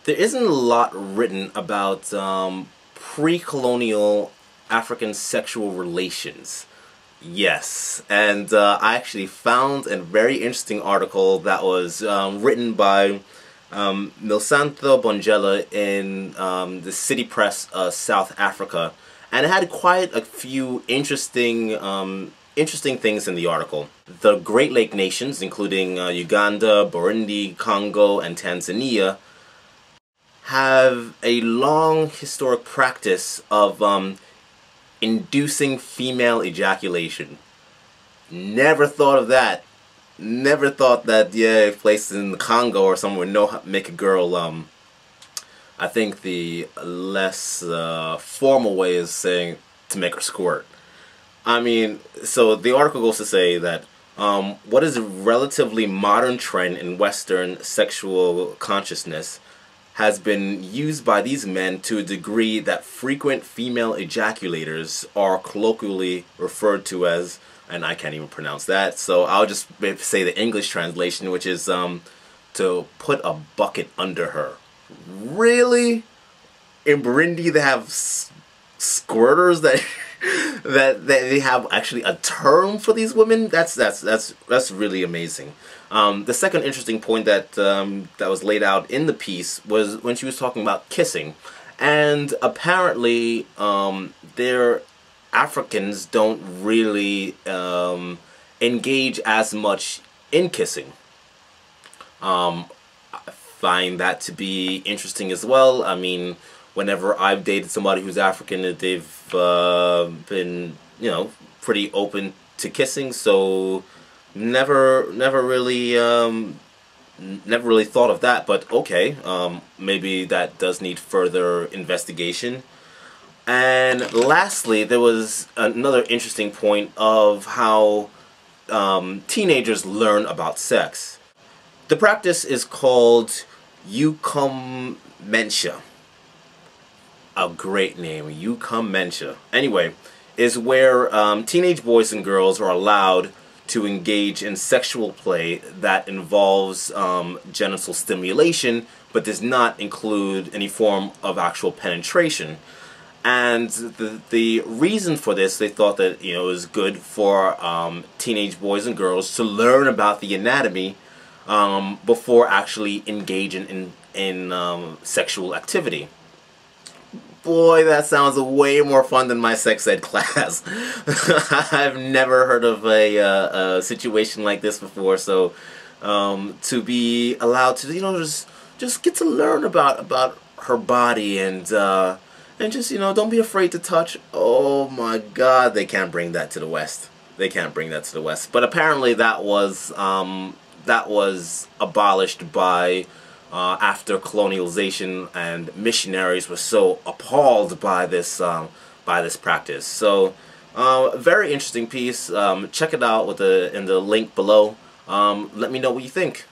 There isn't a lot written about pre-colonial African sexual relations. Yes, and I actually found a very interesting article that was written by Milisuthando Bongela in the City Press, South Africa, and it had quite a few interesting things in the article. The Great Lake nations, including Uganda, Burundi, Congo, and Tanzania, have a long historic practice of inducing female ejaculation. Never thought of that. Never thought that, yeah, places in the Congo or somewhere would know how to make a girl, I think the less formal way is saying to make her squirt. I mean, so the article goes to say that what is a relatively modern trend in Western sexual consciousness has been used by these men to a degree that frequent female ejaculators are colloquially referred to as, and I can't even pronounce that, so I'll just say the English translation, which is to put a bucket under her. Really? In Burundi they have squirters that that they have actually a term for these women? That's really amazing. The second interesting point that that was laid out in the piece was when she was talking about kissing, and apparently their Africans don't really engage as much in kissing. I find that to be interesting as well. I mean, whenever I've dated somebody who's African, they've been, you know, pretty open to kissing, so never really thought of that. But okay, maybe that does need further investigation. And lastly, there was another interesting point of how teenagers learn about sex. The practice is called eucomentia. A great name, eucomentia. Anyway, is where teenage boys and girls are allowed to engage in sexual play that involves genital stimulation, but does not include any form of actual penetration. And the reason for this, they thought that, you know, it was good for teenage boys and girls to learn about the anatomy before actually engaging in sexual activity. Boy, that sounds way more fun than my sex ed class. I've never heard of a situation like this before, so to be allowed to, you know, just get to learn about her body and just, you know, don't be afraid to touch. Oh my God, they can't bring that to the West. They can't bring that to the West. But apparently that was abolished by after colonialization, and missionaries were so appalled by this practice. So very interesting piece. Check it out in the link below. Let me know what you think.